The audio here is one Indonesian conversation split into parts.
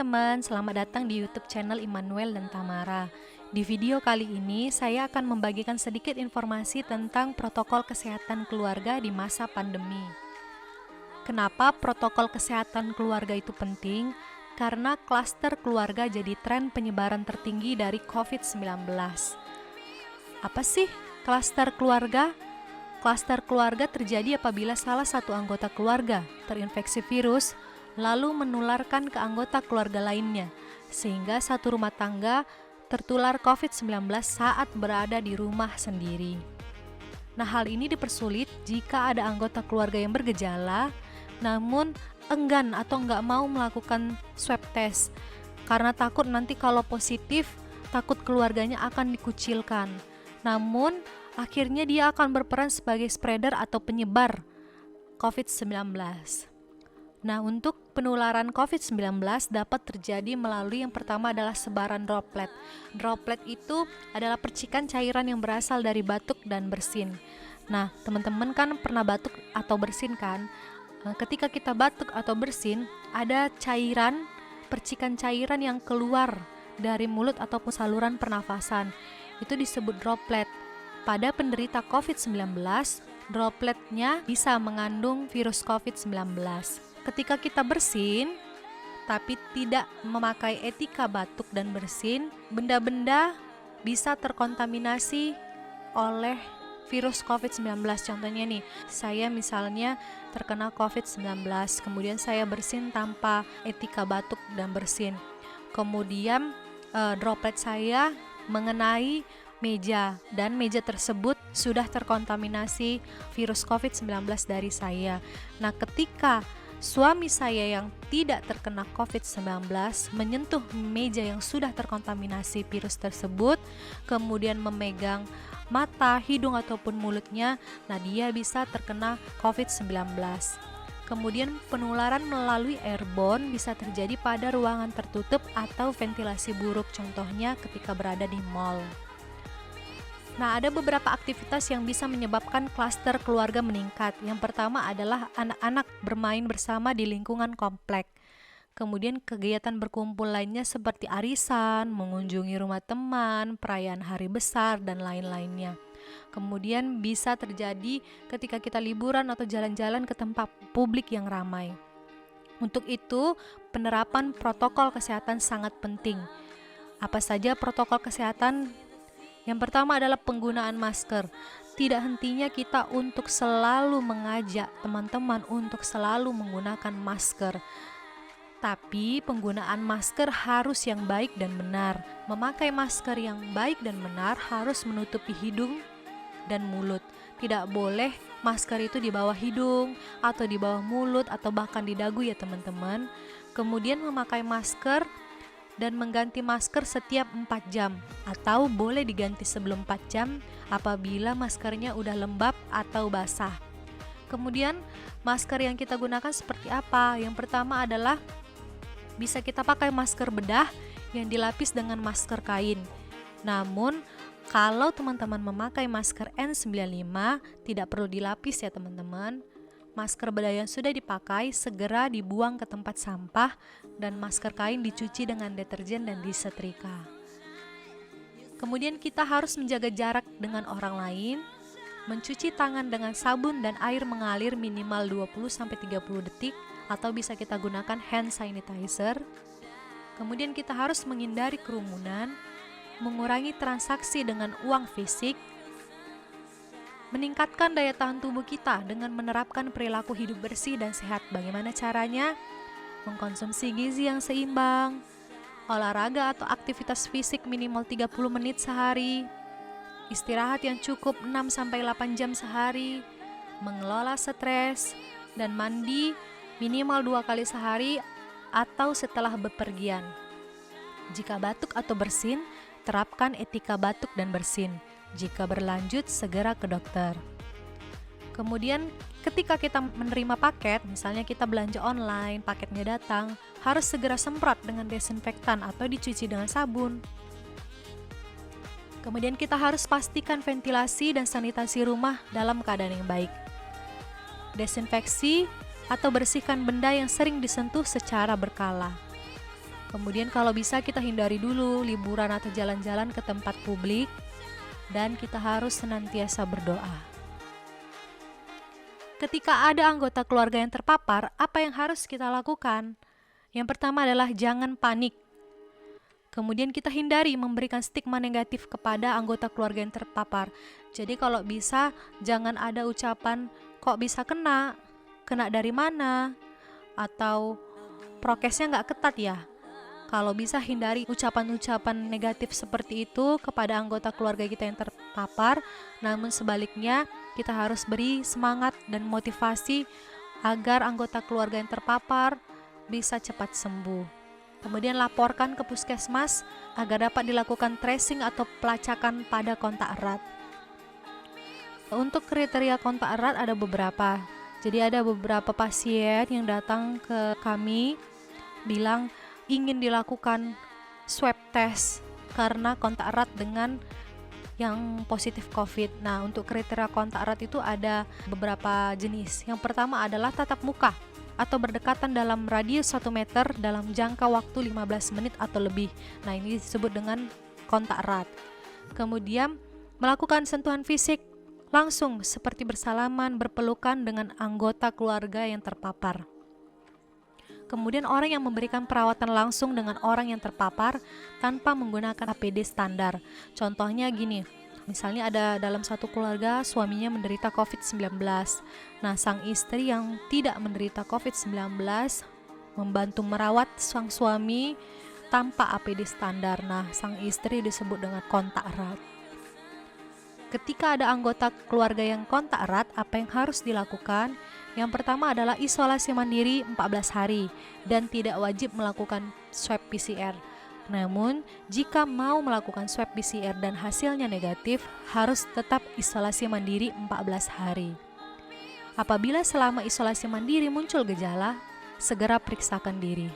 teman-teman, selamat datang di YouTube channel Immanuel dan Tamara. Di video kali ini, saya akan membagikan sedikit informasi tentang protokol kesehatan keluarga di masa pandemi. Kenapa protokol kesehatan keluarga itu penting? Karena klaster keluarga jadi tren penyebaran tertinggi dari COVID-19. Apa sih klaster keluarga? Klaster keluarga terjadi apabila salah satu anggota keluarga terinfeksi virus, lalu menularkan ke anggota keluarga lainnya, sehingga satu rumah tangga tertular COVID-19 saat berada di rumah sendiri. Nah, hal ini dipersulit jika ada anggota keluarga yang bergejala, namun enggan atau nggak mau melakukan swab test, karena takut nanti kalau positif, takut keluarganya akan dikucilkan. Namun, akhirnya dia akan berperan sebagai spreader atau penyebar COVID-19. Nah, untuk penularan COVID-19 dapat terjadi melalui yang pertama adalah sebaran droplet. Droplet itu adalah percikan cairan yang berasal dari batuk dan bersin. Nah, teman-teman kan pernah batuk atau bersin kan? Ketika kita batuk atau bersin, ada cairan, percikan cairan yang keluar dari mulut ataupun saluran pernafasan. Itu disebut droplet. Pada penderita COVID-19, dropletnya bisa mengandung virus COVID-19. Ketika kita bersin, tapi tidak memakai etika batuk dan bersin, benda-benda bisa terkontaminasi oleh virus COVID-19. Contohnya nih, saya misalnya terkena COVID-19, kemudian saya bersin tanpa etika batuk dan bersin. Kemudian droplet saya mengenai meja, dan meja tersebut sudah terkontaminasi virus COVID-19 dari saya. Nah, ketika suami saya yang tidak terkena COVID-19 menyentuh meja yang sudah terkontaminasi virus tersebut, kemudian memegang mata, hidung ataupun mulutnya, nah dia bisa terkena COVID-19. Kemudian penularan melalui airborne bisa terjadi pada ruangan tertutup atau ventilasi buruk, contohnya ketika berada di mall. Nah, ada beberapa aktivitas yang bisa menyebabkan klaster keluarga meningkat. Yang pertama adalah anak-anak bermain bersama di lingkungan komplek. Kemudian kegiatan berkumpul lainnya seperti arisan, mengunjungi rumah teman, perayaan hari besar, dan lain-lainnya. Kemudian bisa terjadi ketika kita liburan atau jalan-jalan ke tempat publik yang ramai. Untuk itu, penerapan protokol kesehatan sangat penting. Apa saja protokol kesehatan? Yang pertama adalah penggunaan masker. Tidak hentinya kita untuk selalu mengajak teman-teman untuk selalu menggunakan masker. Tapi penggunaan masker harus yang baik dan benar. Memakai masker yang baik dan benar harus menutupi hidung dan mulut. Tidak boleh masker itu di bawah hidung atau di bawah mulut atau bahkan di dagu ya teman-teman. Kemudian memakai masker dan mengganti masker setiap 4 jam atau boleh diganti sebelum 4 jam apabila maskernya udah lembab atau basah. Kemudian masker yang kita gunakan seperti apa? Yang pertama adalah bisa kita pakai masker bedah yang dilapis dengan masker kain. Namun kalau teman-teman memakai masker N95 tidak perlu dilapis ya teman-teman. Masker bedah yang sudah dipakai segera dibuang ke tempat sampah dan masker kain dicuci dengan deterjen dan disetrika. Kemudian kita harus menjaga jarak dengan orang lain, mencuci tangan dengan sabun dan air mengalir minimal 20-30 detik atau bisa kita gunakan hand sanitizer. Kemudian kita harus menghindari kerumunan, mengurangi transaksi dengan uang fisik, meningkatkan daya tahan tubuh kita dengan menerapkan perilaku hidup bersih dan sehat. Bagaimana caranya? Mengkonsumsi gizi yang seimbang, olahraga atau aktivitas fisik minimal 30 menit sehari, istirahat yang cukup 6-8 jam sehari, mengelola stres, dan mandi minimal 2 kali sehari atau setelah bepergian. Jika batuk atau bersin, terapkan etika batuk dan bersin. Jika berlanjut, segera ke dokter. Kemudian ketika kita menerima paket, misalnya kita belanja online, paketnya datang, harus segera semprot dengan desinfektan atau dicuci dengan sabun. Kemudian kita harus pastikan ventilasi dan sanitasi rumah dalam keadaan yang baik. Desinfeksi atau bersihkan benda yang sering disentuh secara berkala. Kemudian kalau bisa kita hindari dulu liburan atau jalan-jalan ke tempat publik, dan kita harus senantiasa berdoa. Ketika ada anggota keluarga yang terpapar, apa yang harus kita lakukan? Yang pertama adalah jangan panik. Kemudian kita hindari memberikan stigma negatif kepada anggota keluarga yang terpapar. Jadi kalau bisa jangan ada ucapan kok bisa kena dari mana, atau prokesnya nggak ketat ya. Kalau bisa hindari ucapan-ucapan negatif seperti itu kepada anggota keluarga kita yang terpapar. Namun sebaliknya kita harus beri semangat dan motivasi agar anggota keluarga yang terpapar bisa cepat sembuh. Kemudian laporkan ke puskesmas agar dapat dilakukan tracing atau pelacakan pada kontak erat. Untuk kriteria kontak erat ada beberapa. Jadi ada beberapa pasien yang datang ke kami bilang ingin dilakukan swab test karena kontak erat dengan yang positif COVID. Nah, untuk kriteria kontak erat itu ada beberapa jenis. Yang pertama adalah tatap muka atau berdekatan dalam radius 1 meter dalam jangka waktu 15 menit atau lebih. Nah, ini disebut dengan kontak erat. Kemudian melakukan sentuhan fisik langsung seperti bersalaman, berpelukan dengan anggota keluarga yang terpapar. Kemudian orang yang memberikan perawatan langsung dengan orang yang terpapar tanpa menggunakan APD standar. Contohnya gini, misalnya ada dalam satu keluarga suaminya menderita COVID-19. Nah, sang istri yang tidak menderita COVID-19 membantu merawat sang suami tanpa APD standar. Nah, sang istri disebut dengan kontak erat. Ketika ada anggota keluarga yang kontak erat, apa yang harus dilakukan? Yang pertama adalah isolasi mandiri 14 hari dan tidak wajib melakukan swab PCR. Namun, jika mau melakukan swab PCR dan hasilnya negatif, harus tetap isolasi mandiri 14 hari. Apabila selama isolasi mandiri muncul gejala, segera periksakan diri.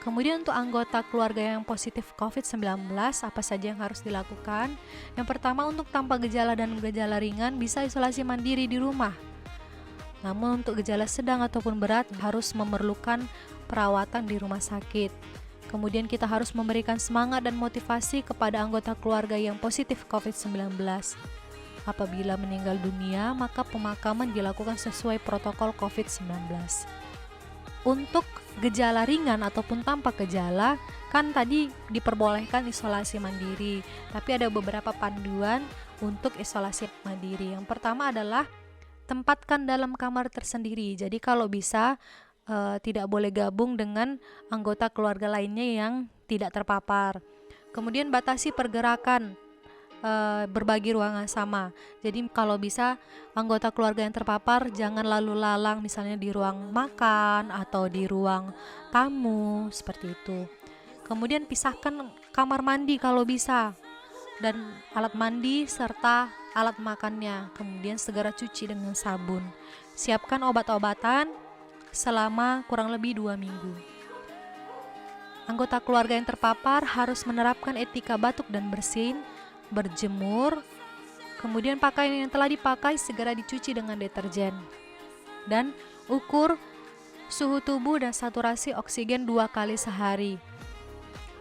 Kemudian untuk anggota keluarga yang positif COVID-19, apa saja yang harus dilakukan? Yang pertama, untuk tanpa gejala dan gejala ringan bisa isolasi mandiri di rumah. Namun untuk gejala sedang ataupun berat harus memerlukan perawatan di rumah sakit. Kemudian kita harus memberikan semangat dan motivasi kepada anggota keluarga yang positif COVID-19. Apabila meninggal dunia, maka pemakaman dilakukan sesuai protokol COVID-19. Untuk gejala ringan ataupun tanpa gejala, kan tadi diperbolehkan isolasi mandiri, tapi ada beberapa panduan untuk isolasi mandiri. Yang pertama adalah tempatkan dalam kamar tersendiri. Jadi kalau bisa tidak boleh gabung dengan anggota keluarga lainnya yang tidak terpapar. Kemudian batasi pergerakan, berbagi ruangan sama. Jadi kalau bisa anggota keluarga yang terpapar jangan lalu lalang misalnya di ruang makan atau di ruang tamu seperti itu. Kemudian pisahkan kamar mandi kalau bisa dan alat mandi serta alat makannya. Kemudian segera cuci dengan sabun. Siapkan obat-obatan selama kurang lebih 2 minggu. Anggota keluarga yang terpapar harus menerapkan etika batuk dan bersin, berjemur, kemudian pakaian yang telah dipakai segera dicuci dengan deterjen, dan ukur suhu tubuh dan saturasi oksigen 2 kali sehari.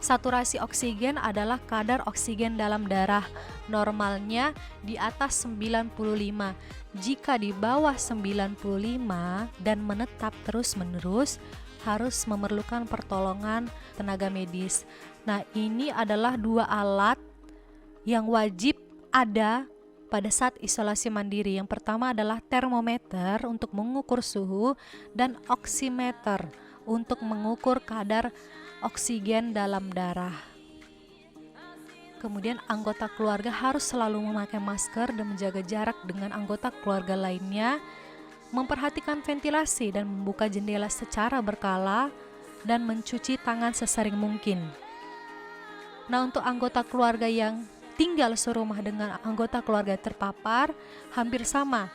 Saturasi oksigen adalah kadar oksigen dalam darah, normalnya di atas 95. Jika di bawah 95 dan menetap terus-menerus, harus memerlukan pertolongan tenaga medis. Nah, ini adalah 2 alat yang wajib ada pada saat isolasi mandiri. Yang pertama adalah termometer untuk mengukur suhu dan oximeter untuk mengukur kadar oksigen dalam darah. Kemudian anggota keluarga harus selalu memakai masker dan menjaga jarak dengan anggota keluarga lainnya, memperhatikan ventilasi dan membuka jendela secara berkala, dan mencuci tangan sesering mungkin. Nah, untuk anggota keluarga yang tinggal serumah dengan anggota keluarga terpapar, hampir sama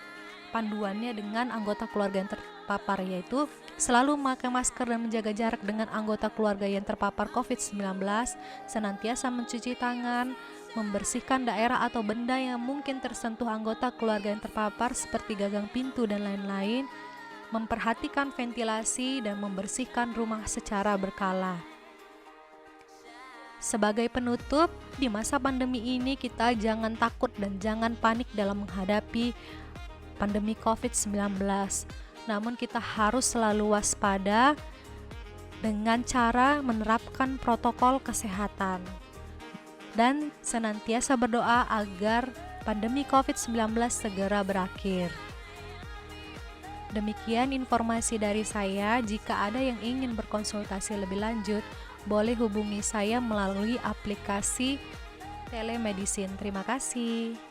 panduannya dengan anggota keluarga yang terpapar, yaitu selalu memakai masker dan menjaga jarak dengan anggota keluarga yang terpapar COVID-19, senantiasa mencuci tangan, membersihkan daerah atau benda yang mungkin tersentuh anggota keluarga yang terpapar seperti gagang pintu dan lain-lain, memperhatikan ventilasi, dan membersihkan rumah secara berkala. Sebagai penutup, di masa pandemi ini kita jangan takut dan jangan panik dalam menghadapi pandemi COVID-19. Namun kita harus selalu waspada dengan cara menerapkan protokol kesehatan dan senantiasa berdoa agar pandemi COVID-19 segera berakhir. Demikian informasi dari saya. Jika ada yang ingin berkonsultasi lebih lanjut, boleh hubungi saya melalui aplikasi telemedicine. Terima kasih.